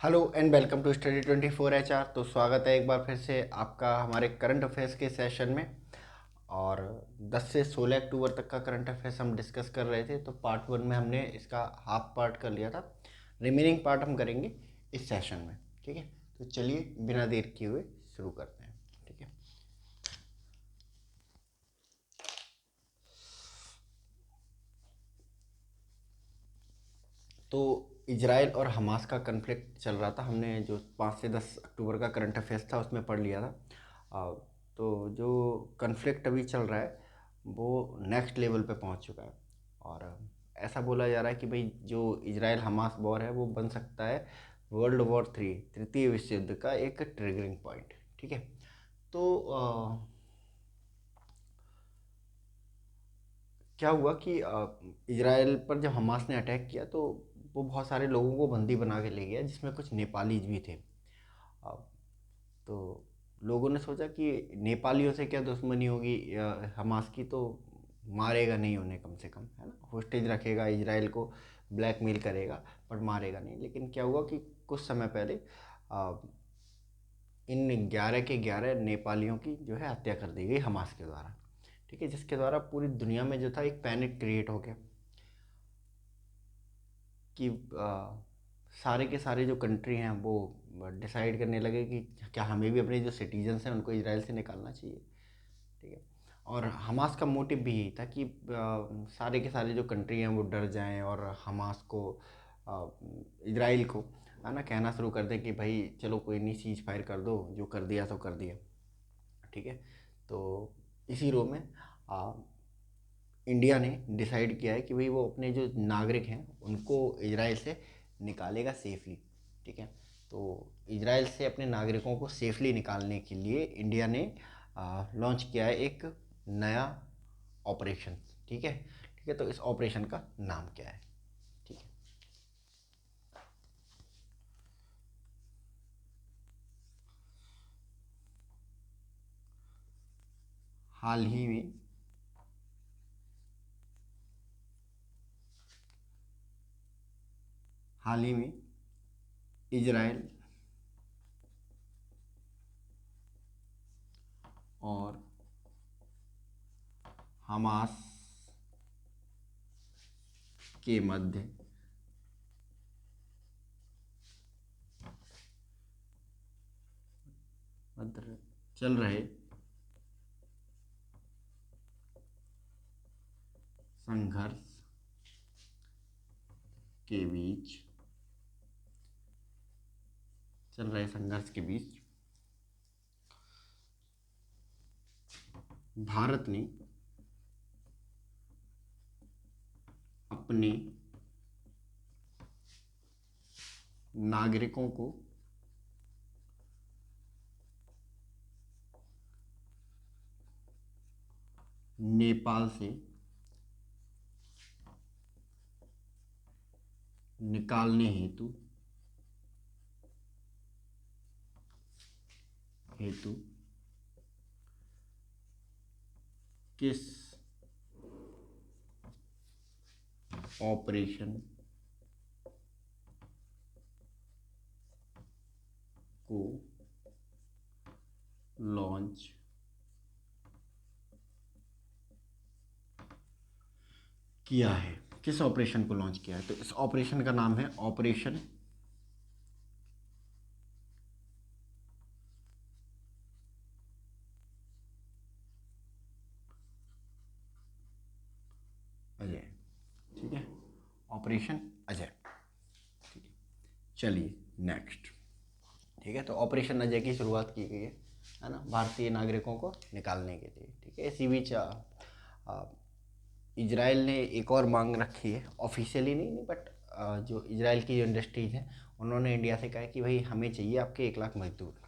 Hello and welcome to study 24 HR। तो स्वागत है एक बार फिर से आपका हमारे करंट अफेयर्स के सेशन में। और 10 से 16 अक्टूबर तक का करंट अफेयर्स हम डिस्कस कर रहे थे। तो पार्ट वन में हमने इसका हाफ पार्ट कर लिया था। रिमेनिंग पार्ट हम करेंगे इस सेशन में। ठीक है, तो चलिए बिना देर किए हुए शुरू करते हैं। ठीक है, तो इजराइल और हमास का कन्फ्लिक्ट चल रहा था। हमने जो 5 से 10 अक्टूबर का करंट अफेयर्स था उसमें पढ़ लिया था। तो जो कन्फ्लिक्ट अभी चल रहा है वो नेक्स्ट लेवल पे पहुंच चुका है। और ऐसा बोला जा रहा है कि भाई जो इजराइल हमास वॉर है वो बन सकता है वर्ल्ड वॉर 3, तृतीय विश्व युद्ध का एक ट्रिगरिंग पॉइंट। ठीक है, तो क्या हुआ कि इजराइल पर जब हमास ने अटैक किया तो वो बहुत सारे लोगों को बंदी बना के ले गया, जिसमें कुछ नेपालीज भी थे। अ, तो लोगों ने सोचा कि नेपालियों से क्या दुश्मनी होगी हमास की, तो मारेगा नहीं उन्हें, कम से कम है ना, होस्टेज रखेगा, इजराइल को ब्लैकमेल करेगा, बट मारेगा नहीं। लेकिन क्या हुआ कि कुछ समय पहले अ, इन 11 के 11 नेपालियों की जो है हत्या कर दी गई हमास के द्वारा। ठीक है, जिसके द्वारा पूरी दुनिया में जो था एक पैनिक क्रिएट हो गया कि सारे के सारे जो कंट्री हैं वो डिसाइड करने लगे कि क्या हमें भी अपने जो सिटीजन्स हैं उनको इसराइल से निकालना चाहिए। ठीक है, और हमास का मोटिव भी यही था कि सारे के सारे जो कंट्री हैं वो डर जाएं और हमास को इसराइल को है ना कहना शुरू कर दें कि भाई चलो कोई नहीं, सीज फायर कर दो, जो कर दिया तो कर दिया। ठीक है, तो इसी रो में आ, इंडिया ने डिसाइड किया है कि भाई वो अपने जो नागरिक हैं उनको इजराइल से निकालेगा सेफली। ठीक है, तो इजराइल से अपने नागरिकों को सेफली निकालने के लिए इंडिया ने लॉन्च किया है एक नया ऑपरेशन। ठीक है, ठीक है, तो इस ऑपरेशन का नाम क्या है? ठीक है, हाल ही में हाल ही में इजराइल और हमास के मध्य मध्य चल रहे संघर्ष के बीच चल रहे संघर्ष के बीच भारत ने अपने नागरिकों को नेपाल से निकालने हेतु हेतु किस ऑपरेशन को लॉन्च किया है? किस ऑपरेशन को लॉन्च किया है? तो इस ऑपरेशन का नाम है ऑपरेशन अजय। ठीक है, ऑपरेशन अजय। ठीक है, चलिए नेक्स्ट। ठीक है, तो ऑपरेशन अजय की शुरुआत की गई है ना, भारतीय नागरिकों को निकालने के लिए। ठीक है, इसी बीच इजराइल ने एक और मांग रखी है, ऑफिशियली नहीं बट जो इजराइल की जो इंडस्ट्रीज हैं उन्होंने इंडिया से कहा है कि भाई हमें चाहिए आपके 1 लाख मजदूर।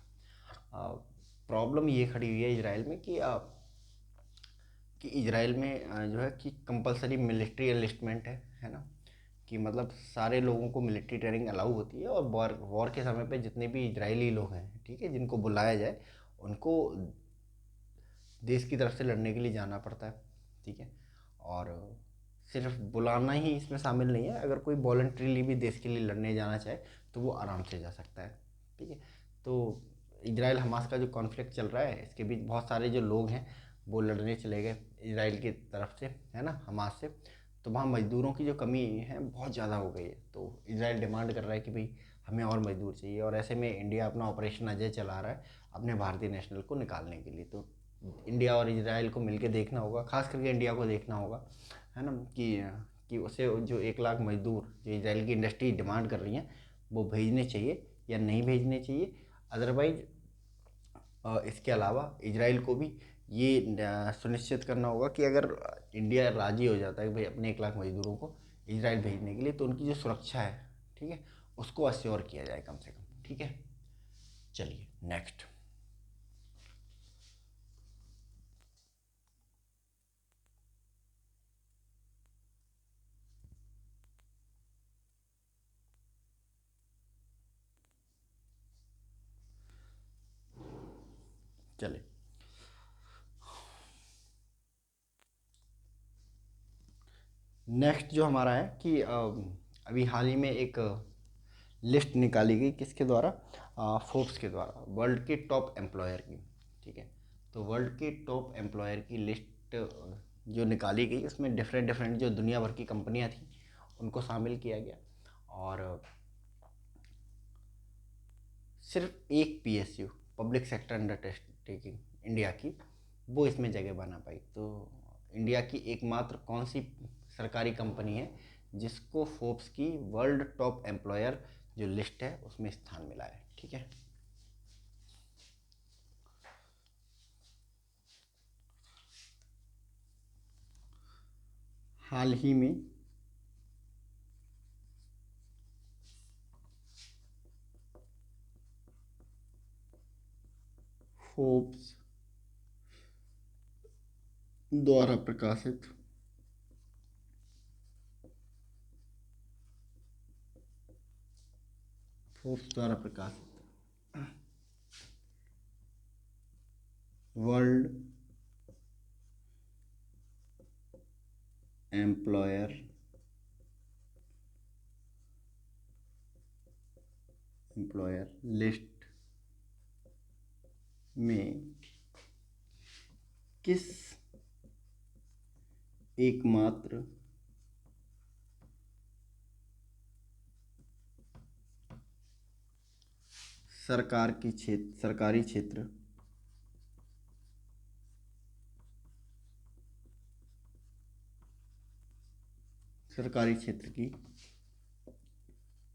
प्रॉब्लम ये खड़ी हुई है इजराइल में कि इजराइल में जो है कि कंपलसरी मिलिट्री एनलिस्टमेंट है ना, कि मतलब सारे लोगों को मिलिट्री ट्रेनिंग अलाउ होती है और वॉर वॉर के समय पे जितने भी इजरायली लोग हैं, ठीक है, जिनको बुलाया जाए उनको देश की तरफ से लड़ने के लिए जाना पड़ता है। ठीक है, और सिर्फ बुलाना ही इसमें शामिल नहीं है, अगर कोई वॉलंटरीली भी देश के लिए लड़ने जाना चाहे तो वो आराम से जा सकता है। ठीक है। तो इजराइल हमास का जो कॉन्फ्लिक्ट चल रहा है, इसके बीच बहुत सारे जो लोग हैं वो लड़ने चले गए इजराइल की तरफ से, है ना, हमास से। तो वहाँ मज़दूरों की जो कमी है बहुत ज़्यादा हो गई है, तो इजराइल डिमांड कर रहा है कि भाई हमें और मज़दूर चाहिए। और ऐसे में इंडिया अपना ऑपरेशन अजय चला रहा है अपने भारतीय नेशनल को निकालने के लिए। तो इंडिया और इजराइल को मिलकर देखना होगा, खास करके इंडिया को देखना होगा, है ना, कि उसे जो 1 लाख मज़दूर जो इजराइल की इंडस्ट्री डिमांड कर रही हैं वो भेजने चाहिए या नहीं भेजने चाहिए। अदरवाइज इसके अलावा इजराइल को भी ये सुनिश्चित करना होगा कि अगर इंडिया राज़ी हो जाता है कि भाई अपने 1 लाख मज़दूरों को इजराइल भेजने के लिए, तो उनकी जो सुरक्षा है, ठीक है, उसको अश्योर किया जाए कम से कम। ठीक है, चलिए नेक्स्ट। चलिए नेक्स्ट जो हमारा है कि अभी हाल ही में एक लिस्ट निकाली गई किसके द्वारा, फोर्ब्स के द्वारा, वर्ल्ड के टॉप एम्प्लॉयर की। ठीक है। तो वर्ल्ड के टॉप एम्प्लॉयर की लिस्ट जो निकाली गई, उसमें डिफरेंट डिफरेंट जो दुनिया भर की कंपनियां थी उनको शामिल किया गया। और सिर्फ एक PSU, public sector undertaking, India की, वो इसमें जगह बना पाई। तो इंडिया की एकमात्र कौन सी सरकारी कंपनी है जिसको फोर्ब्स की वर्ल्ड टॉप एम्प्लॉयर जो लिस्ट है उसमें स्थान मिला है। ठीक है। हाल ही में फोर्ब्स द्वारा प्रकाशित फोर्ब्स द्वारा प्रकाशित वर्ल्ड एम्प्लॉयर लिस्ट में किस एकमात्र सरकारी क्षेत्र की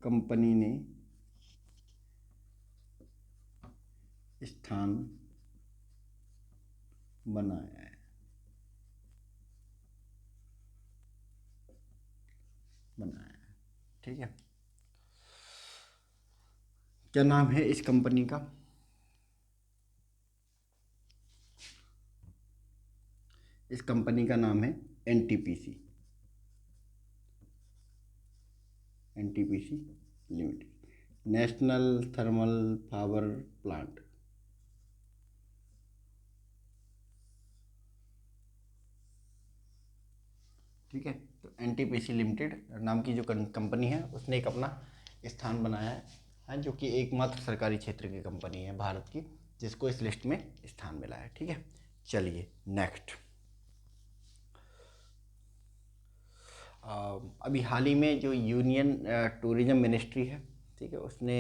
कंपनी ने स्थान बनाया है। ठीक है। क्या नाम है इस कंपनी का? इस कंपनी का नाम है NTPC. NTPC limited, national thermal power plant. ठीक है। तो एनटीपीसी लिमिटेड नाम की जो कंपनी है उसने एक अपना स्थान बनाया है, जो कि एकमात्र सरकारी क्षेत्र की कंपनी है भारत की जिसको इस लिस्ट में स्थान मिला है। ठीक है। चलिए नेक्स्ट। अभी हाल ही में जो यूनियन टूरिज्म मिनिस्ट्री है, ठीक है, उसने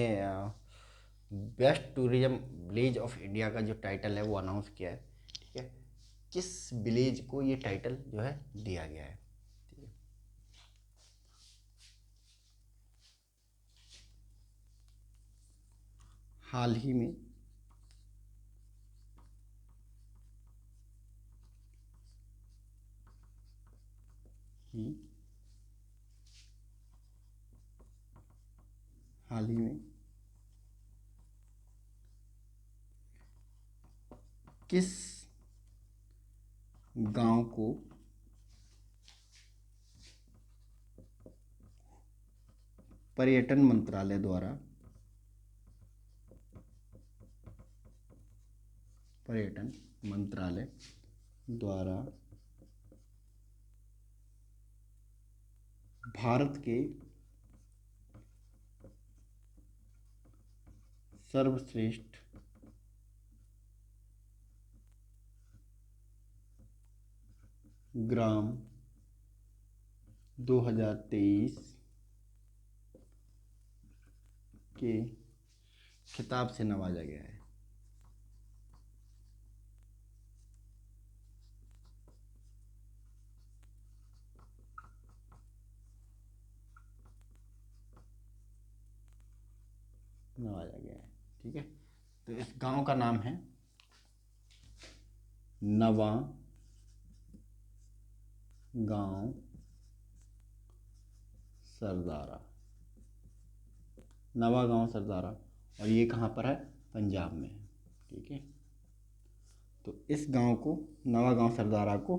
best tourism village of India का जो टाइटल है वो अनाउंस किया है। ठीक है। किस विलेज को ये टाइटल जो है दिया गया है? ठीक है। हाल ही में ही हाल ही में किस गांव को पर्यटन मंत्रालय द्वारा पर्यटन मंत्रालय द्वारा भारत के सर्वश्रेष्ठ ग्राम 2023 के खिताब से नवाजा गया है। नवाजा गया है, ठीक है। तो इस गांव का नाम है नवा गांव सरदारा। नवा गांव सरदारा, और ये कहाँ पर है? पंजाब में है, ठीक है। तो इस गांव को, नवा गांव सरदारा को,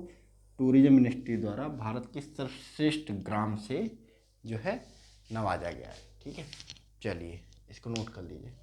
टूरिज्म मिनिस्ट्री द्वारा भारत के सर्वश्रेष्ठ ग्राम से जो है नवाजा गया है, ठीक है। चलिए इसको नोट कर लीजिए।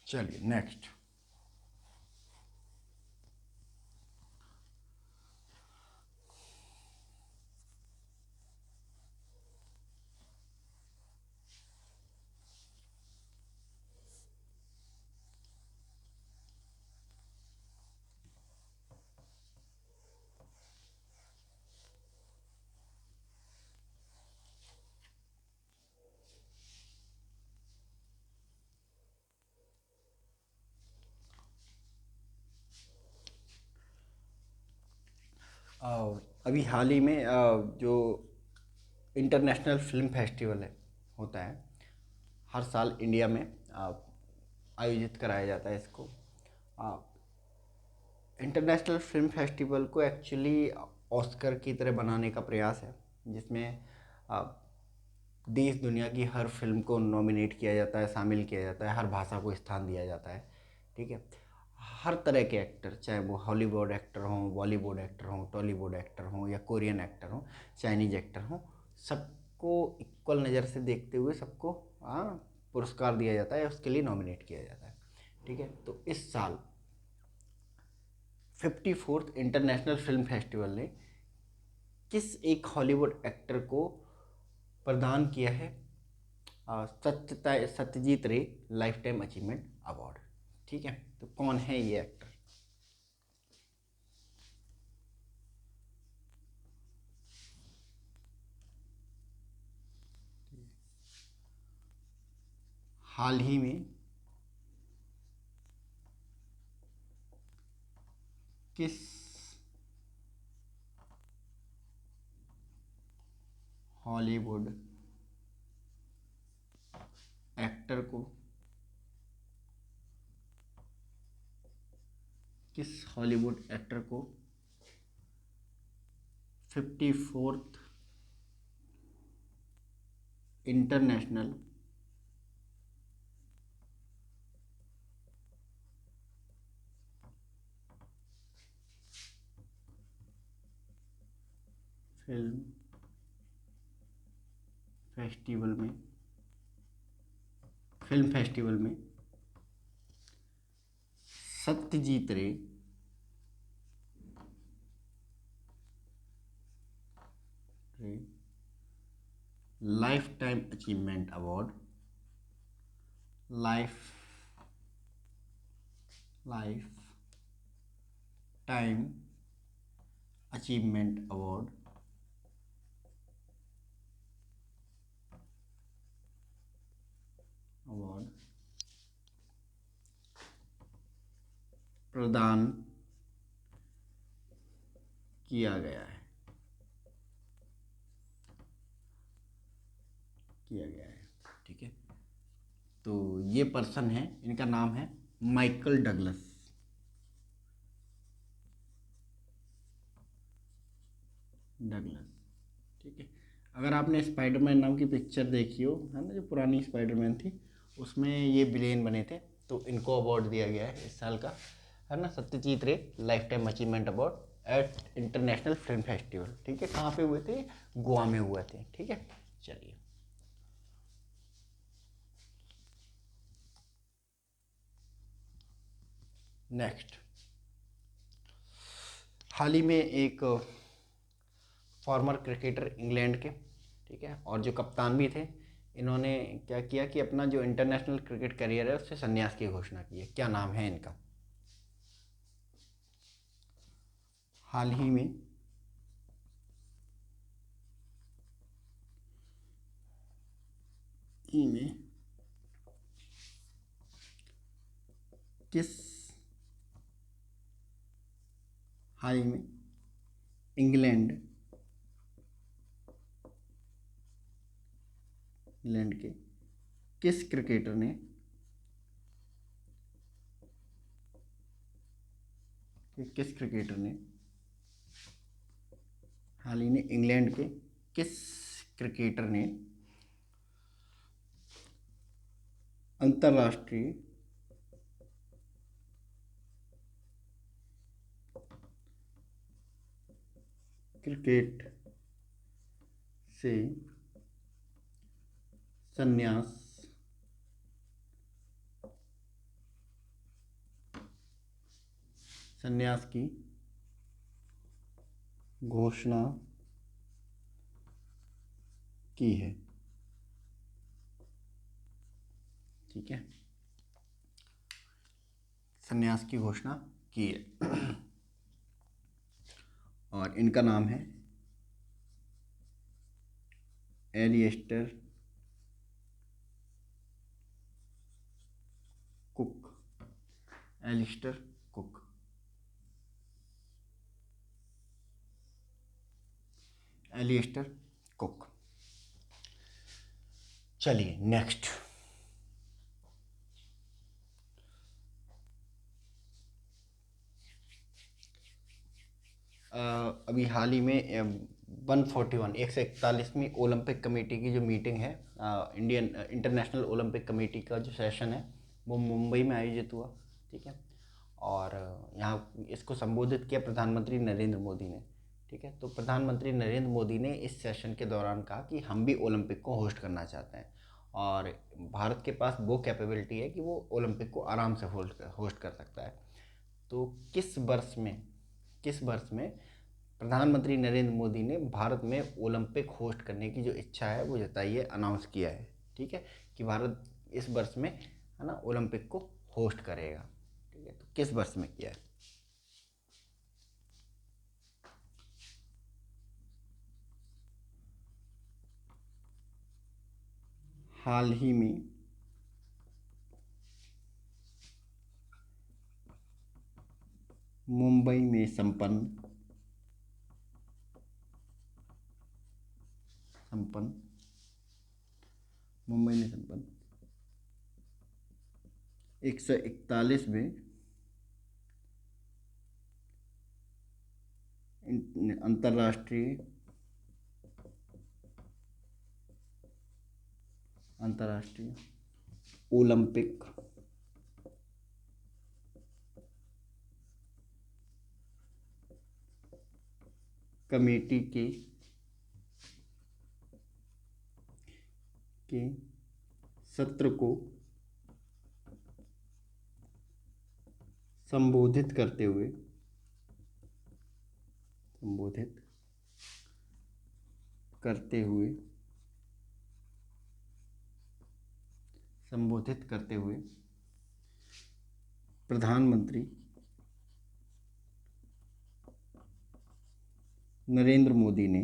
चलिए नेक्स्ट। अभी हाल ही में जो इंटरनेशनल फिल्म फेस्टिवल है, होता है हर साल इंडिया में, आयोजित कराया जाता है इसको। इंटरनेशनल फिल्म फेस्टिवल को एक्चुअली ऑस्कर की तरह बनाने का प्रयास है, जिसमें आ, देश दुनिया की हर फिल्म को नॉमिनेट किया जाता है, शामिल किया जाता है, हर भाषा को स्थान दिया जाता है, ठीक है। हर तरह के एक्टर, चाहे वो हॉलीवुड एक्टर हों, बॉलीवुड एक्टर हों, टॉलीवुड एक्टर हों, या कोरियन एक्टर हों, चाइनीज एक्टर हों, सबको इक्वल नज़र से देखते हुए सबको पुरस्कार दिया जाता है, उसके लिए नॉमिनेट किया जाता है, ठीक है। तो इस साल 54th इंटरनेशनल फिल्म फेस्टिवल ने किस एक हॉलीवुड एक्टर को प्रदान किया है सत्यजीत रे लाइफ टाइम अचीवमेंट अवार्ड, ठीक है। तो कौन है ये एक्टर? हाल ही में किस हॉलीवुड एक्टर को, किस हॉलीवुड एक्टर को 54th इंटरनेशनल फिल्म फेस्टिवल में सत्यजीत रे life time achievement award, life time achievement award प्रदान किया गया है, किया गया है। ठीक है, तो ये पर्सन है, इनका नाम है माइकल डगलस। डगलस, ठीक है। अगर आपने स्पाइडरमैन नाम की पिक्चर देखी हो, है ना, जो पुरानी स्पाइडरमैन थी, उसमें ये विलेन बने थे, तो इनको अवार्ड दिया गया है इस साल का, है ना, सत्यजीत रे life time achievement award eight international film festival. ठीक है, कहाँ पे हुए थे? गोवा में हुए थे। ठीक है, चलिए नेक्स्ट। हाल ही में एक फॉर्मर क्रिकेटर इंग्लैंड के, ठीक है, और जो कप्तान भी थे, इन्होंने क्या किया कि अपना जो इंटरनेशनल क्रिकेट करियर है उससे संन्यास की घोषणा की है। क्या नाम है इनका? हाल ही में किस हाल ही में इंग्लैंड इंग्लैंड के किस क्रिकेटर ने किस क्रिकेटर ने हाल ही में इंग्लैंड के किस क्रिकेटर ने अंतर्राष्ट्रीय क्रिकेट से संन्यास संन्यास की घोषणा की है? ठीक है, संन्यास की घोषणा की है और इनका नाम है Alastair Cook. Alastair Cook. Alastair Cook. चलिए नेक्स्ट। अभी हाल ही में 141 141वीं ओलंपिक कमेटी की जो मीटिंग है, इंडियन इंटरनेशनल ओलंपिक कमेटी का जो सेशन है, वो मुंबई में आयोजित हुआ। ठीक है, और यहाँ इसको संबोधित किया प्रधानमंत्री नरेंद्र मोदी ने। ठीक है, तो प्रधानमंत्री नरेंद्र मोदी ने इस सेशन के दौरान कहा कि हम भी ओलंपिक को होस्ट करना चाहते हैं और भारत के पास वो कैपेबिलिटी है कि वो ओलंपिक को आराम से होस्ट कर सकता है। तो किस वर्ष में प्रधानमंत्री नरेंद्र मोदी ने भारत में ओलंपिक होस्ट करने की जो इच्छा है वो जताई है, अनाउंस किया है। ठीक है, कि भारत इस वर्ष में, है ना, ओलंपिक को होस्ट करेगा। ठीक है, तो किस वर्ष में किया है? हाल ही में मुंबई में संपन्न मुंबई में संपन्न 141वें अंतर्राष्ट्रीय अंतर्राष्ट्रीय ओलंपिक कमेटी के सत्र को संबोधित करते हुए संबोधित करते हुए प्रधानमंत्री नरेंद्र मोदी ने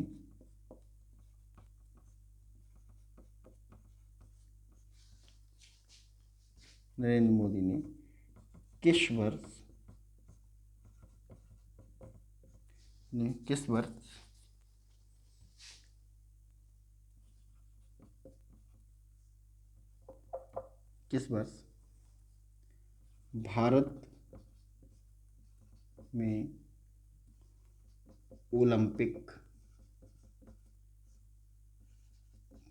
किस वर्ष किस वर्ष किस वर्ष भारत में ओलंपिक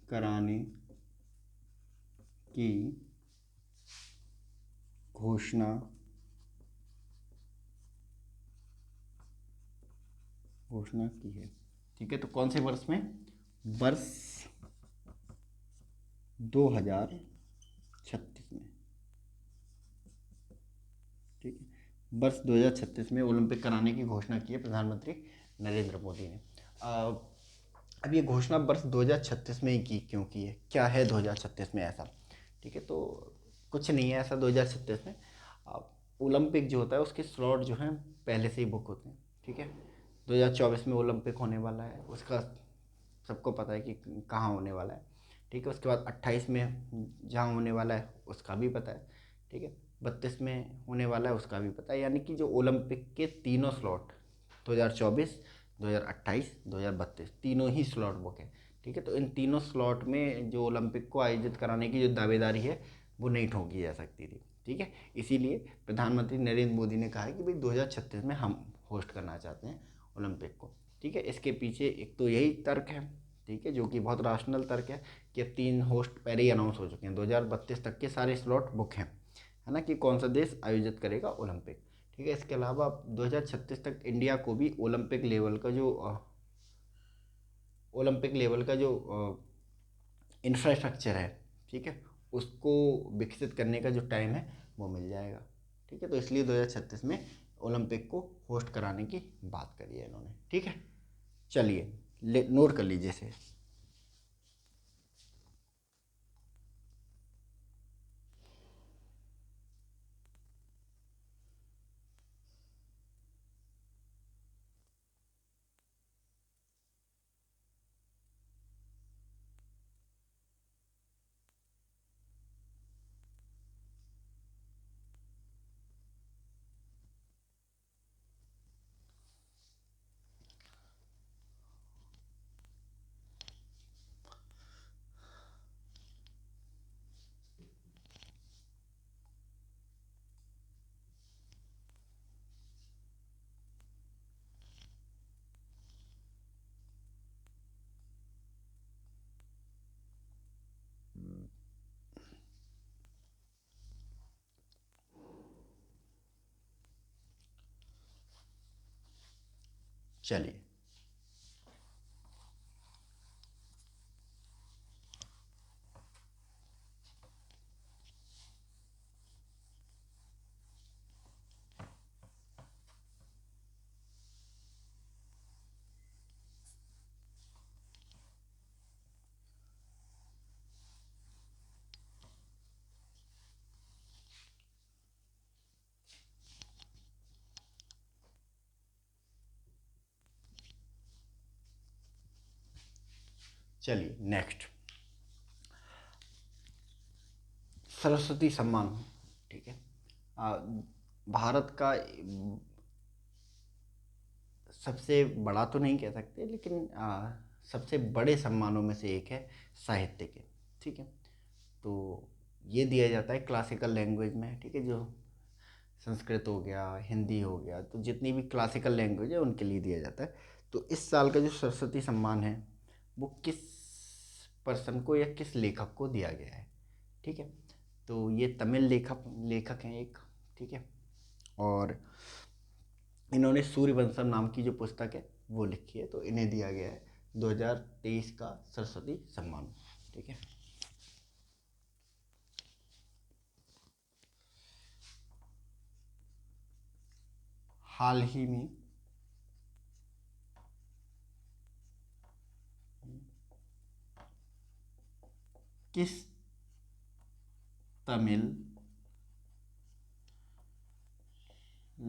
कराने की घोषणा की है? ठीक है, तो कौन से वर्ष में? वर्ष 2036 में। ठीक है, वर्ष 2036 में ओलंपिक कराने की घोषणा की है प्रधानमंत्री नरेंद्र मोदी ने। अब ये घोषणा वर्ष 2036 में ही की क्यों की है, क्या है 2036 में ऐसा? ठीक है, तो कुछ नहीं है ऐसा 2036 में। ओलंपिक जो होता है उसके स्लॉट जो हैं पहले से ही बुक होते हैं। ठीक है, 2024 में ओलंपिक होने वाला है, उसका सबको पता है कि कहाँ होने वाला है। ठीक है, उसके बाद 28 में जहाँ होने वाला है उसका भी पता है। ठीक है, 32 में होने वाला है उसका भी पता है। यानी कि जो ओलंपिक के तीनों स्लॉट 2024, 2028, 2032 तीनों ही स्लॉट बुक है। ठीक है, तो इन तीनों स्लॉट में जो ओलंपिक को आयोजित कराने की जो दावेदारी है वो नहीं ठोकी जा सकती थी। ठीक है, इसीलिए प्रधानमंत्री नरेंद्र मोदी ने कहा है कि भाई 2036 में हम होस्ट करना चाहते हैं ओलंपिक को। ठीक है, इसके पीछे एक तो यही तर्क है, ठीक है, जो कि बहुत राशनल तर्क है कि अब 3 होस्ट पहले ही अनाउंस हो चुके हैं, 2032 तक के सारे स्लॉट बुक हैं, है ना, कि कौन सा देश आयोजित करेगा ओलंपिक। ठीक है, इसके अलावा 2036 तक इंडिया को भी ओलंपिक लेवल का जो इंफ्रास्ट्रक्चर है, ठीक है, उसको विकसित करने का जो टाइम है वो मिल जाएगा। ठीक है, तो इसलिए 2036 में ओलंपिक को होस्ट कराने की बात करी है इन्होंने। ठीक है, चलिए नोट कर लीजिए इसे। चलिए, चलिए नेक्स्ट, सरस्वती सम्मान। ठीक है, भारत का सबसे बड़ा तो नहीं कह सकते, लेकिन सबसे बड़े सम्मानों में से एक है साहित्य के। ठीक है, तो ये दिया जाता है क्लासिकल लैंग्वेज में। ठीक है, जो संस्कृत हो गया, हिंदी हो गया, तो जितनी भी क्लासिकल लैंग्वेज है उनके लिए दिया जाता है। तो इस साल का जो सरस्वती सम्मान है वो किस पर्सन को या किस लेखक को दिया गया है? ठीक है, तो ये तमिल लेखक लेखक हैं एक। ठीक है, और इन्होंने सूर्यवंशम नाम की जो पुस्तक है वो लिखी है, तो इन्हें दिया गया है 2023 का सरस्वती सम्मान। ठीक है, हाल ही में किस तमिल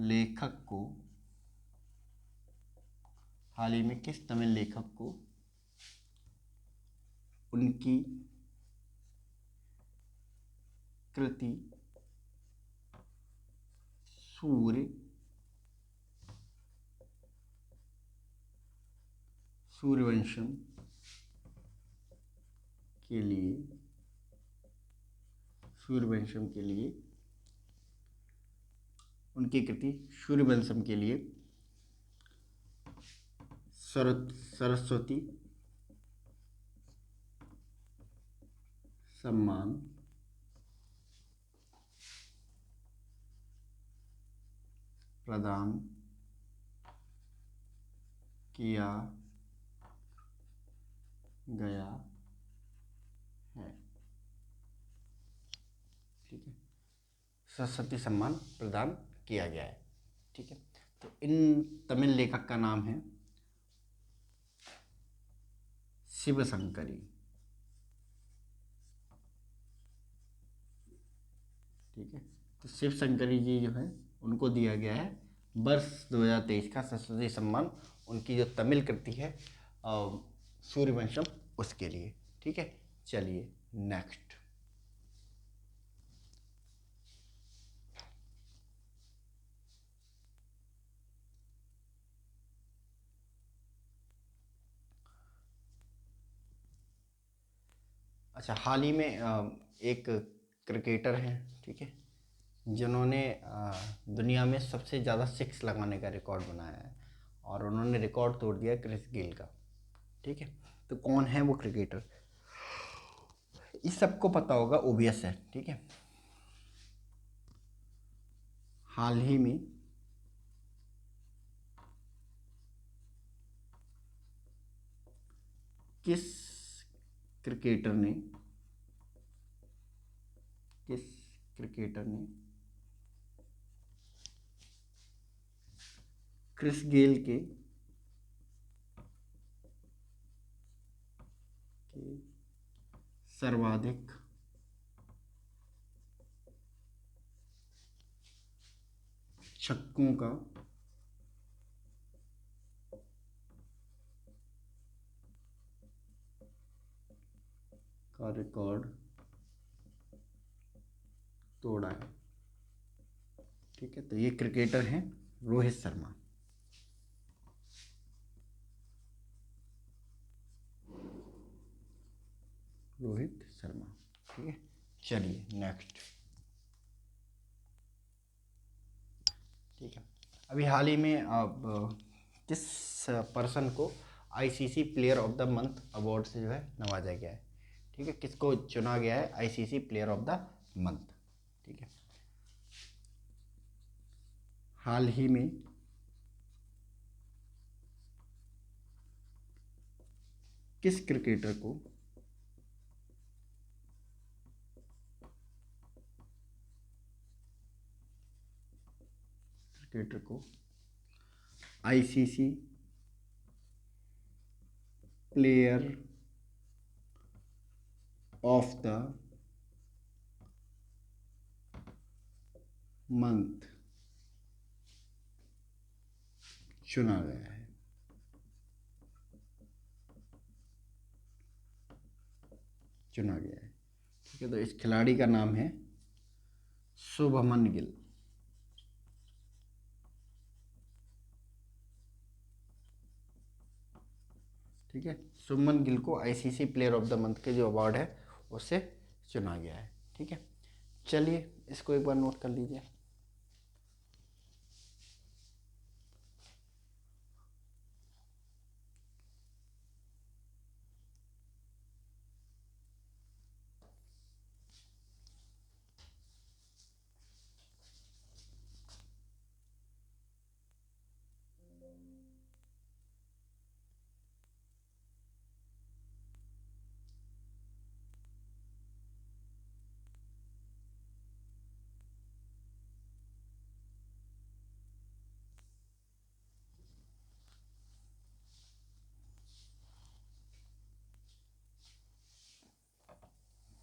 लेखक को हाल ही में किस तमिल लेखक को उनकी कृति सूर्य सूर्यवंशम के लिए सूर्यवंशम के लिए, उनकी कृति सूर्यवंशम के लिए सरस्वती सम्मान प्रदान किया गया है। ठीक है, सरस्वती सम्मान प्रदान किया गया है। ठीक है, तो इन तमिल लेखक का नाम है शिवशंकरी। ठीक है, तो शिवशंकरी जी जो है उनको दिया गया है वर्ष 2023 का सरस्वती सम्मान, उनकी जो तमिल कृति है सूर्यवंशम, उसके लिए। ठीक है, चलिए नेक्स्ट। अच्छा, हाल ही में एक क्रिकेटर हैं, ठीक है, जिन्होंने दुनिया में सबसे ज़्यादा सिक्स लगाने का रिकॉर्ड बनाया है, और उन्होंने रिकॉर्ड तोड़ दिया क्रिस गेल का। ठीक है, तो कौन है वो क्रिकेटर? इस सबको पता होगा, ओबियस है। ठीक है, हाल ही में किस क्रिकेटर ने किस क्रिकेटर ने क्रिस गेल के सर्वाधिक छक्कों का रिकॉर्ड तोड़ा है? ठीक है, तो ये क्रिकेटर हैं रोहित शर्मा। रोहित शर्मा। ठीक है, चलिए नेक्स्ट। ठीक है, अभी हाल ही में अब किस पर्सन को ICC player of the month award से जो है नवाजा गया है? ठीक है, किसको चुना गया है ICC player of the month? ठीक है, हाल ही में किस क्रिकेटर को ICC player of the month चुना गया है? चुना गया है। ठीक है, तो इस खिलाड़ी का नाम है शुभमन गिल। ठीक है, शुभमन गिल को ICC player of the month के जो अवार्ड है उससे चुना गया है। ठीक है, चलिए इसको एक बार नोट कर लीजिए।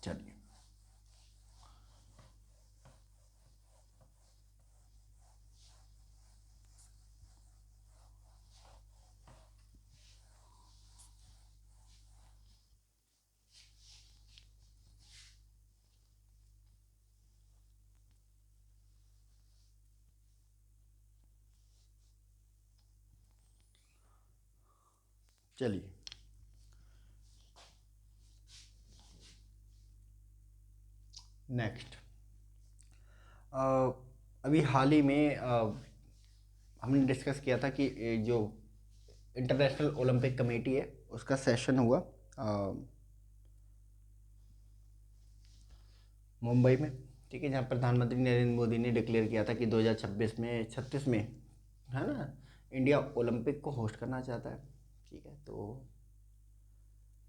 चलिए, चलिए नेक्स्ट, अभी हाल ही में हमने डिस्कस किया था कि जो इंटरनेशनल ओलंपिक कमेटी है उसका सेशन हुआ मुंबई में, ठीक है, जहाँ प्रधानमंत्री नरेंद्र मोदी ने डिक्लेयर किया था कि 2026 में 36 में, है ना, इंडिया ओलंपिक को होस्ट करना चाहता है। ठीक है, तो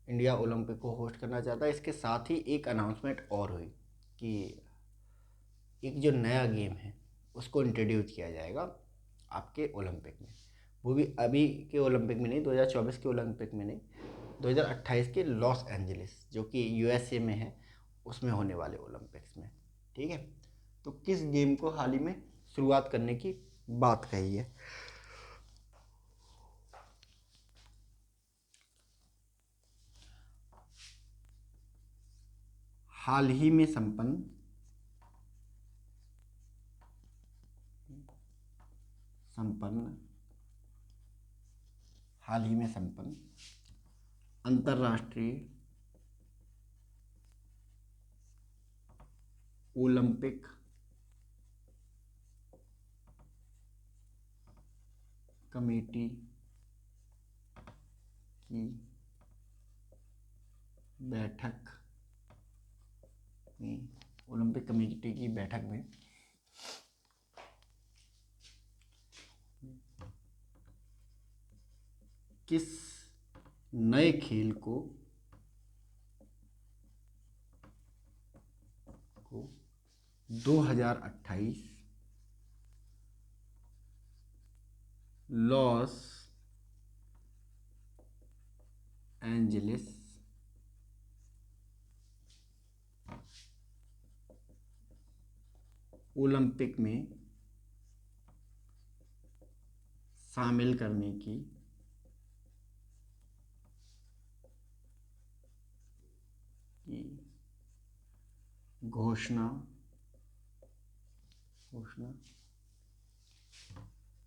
इंडिया ओलंपिक को होस्ट करना चाहता है। इसके साथ ही एक अनाउंसमेंट और हुई कि एक जो नया गेम है उसको इंट्रोड्यूस किया जाएगा आपके ओलंपिक में, वो भी अभी के ओलंपिक में नहीं, 2024 के ओलंपिक में नहीं, 2028 के लॉस एंजलिस जो कि यूएसए में है उसमें होने वाले ओलंपिक्स में। ठीक है, तो किस गेम को हाल ही में शुरुआत करने की बात कही है? हाल ही में संपन्न हाल ही में संपन्न अंतर्राष्ट्रीय ओलंपिक कमेटी की बैठक में ओलंपिक कमेटी की बैठक में किस नए खेल को 2028 लॉस एंजलिस ओलंपिक में शामिल करने की घोषणा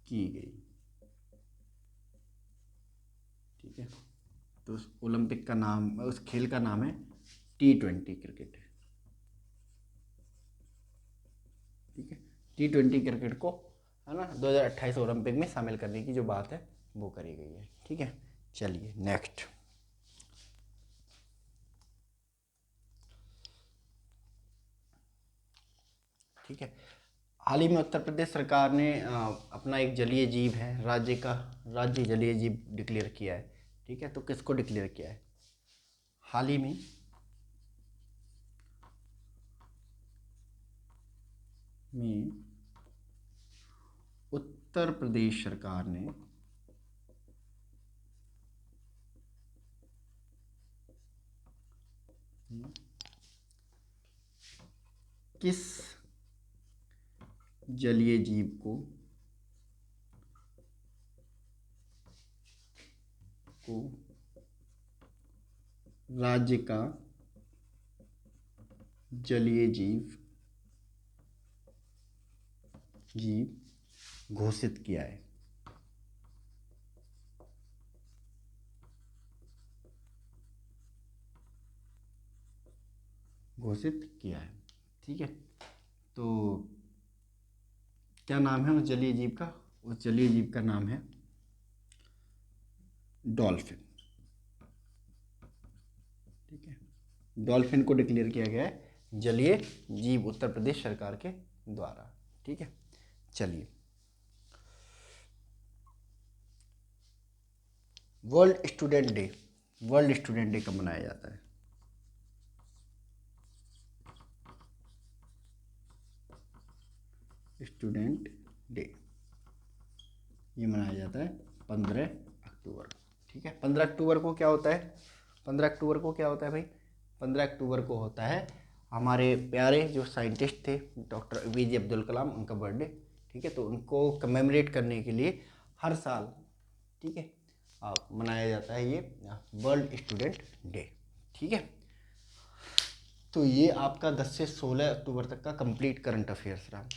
की गई। ठीक है, तो उस ओलंपिक का नाम, उस खेल का नाम है T20 क्रिकेट। ठीक है, T20 क्रिकेट को, है ना, 2028 ओलंपिक में शामिल करने की जो बात है वो करी गई है। ठीक है, चलिए नेक्स्ट। ठीक है, हाल ही में उत्तर प्रदेश सरकार ने अपना एक जलीय जीव है, राज्य जलीय जीव डिक्लेयर किया है। ठीक है, तो किसको डिक्लेयर किया है? हाल ही में उत्तर प्रदेश सरकार ने किस जलीय जीव को राज्य का जलीय जीव घोषित किया है? ठीक है, तो क्या नाम है उस जलीय जीव का? उस जलीय जीव का नाम है डॉल्फिन। ठीक है, डॉल्फिन को डिक्लेयर किया गया है जलीय जीव उत्तर प्रदेश सरकार के द्वारा। ठीक है, चलिए, वर्ल्ड स्टूडेंट डे कब मनाया जाता है? स्टूडेंट डे ये मनाया जाता है 15 अक्टूबर। ठीक है, 15 अक्टूबर को क्या होता है? 15 अक्टूबर को क्या होता है भाई? 15 अक्टूबर को होता है हमारे प्यारे जो साइंटिस्ट थे डॉक्टर APJ अब्दुल कलाम, उनका बर्थडे। ठीक है, तो उनको कमेमोरेट करने के लिए हर साल, ठीक है, मनाया जाता है ये वर्ल्ड स्टूडेंट डे। ठीक है, तो ये आपका 10 से 16 अक्टूबर तक का कंप्लीट करंट अफेयर्स रहा।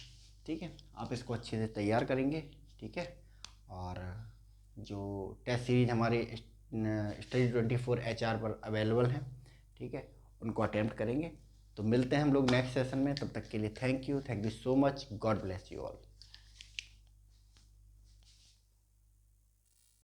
ठीक है, आप इसको अच्छे से तैयार करेंगे। ठीक है, और जो टेस्ट सीरीज हमारे Study 24 HR पर अवेलेबल हैं, ठीक है, उनको अटेम्प्ट करेंगे तो मिलते हैं हम लोग नेक्स्ट सेशन में, तब तक के लिए thank you so much, God bless you all.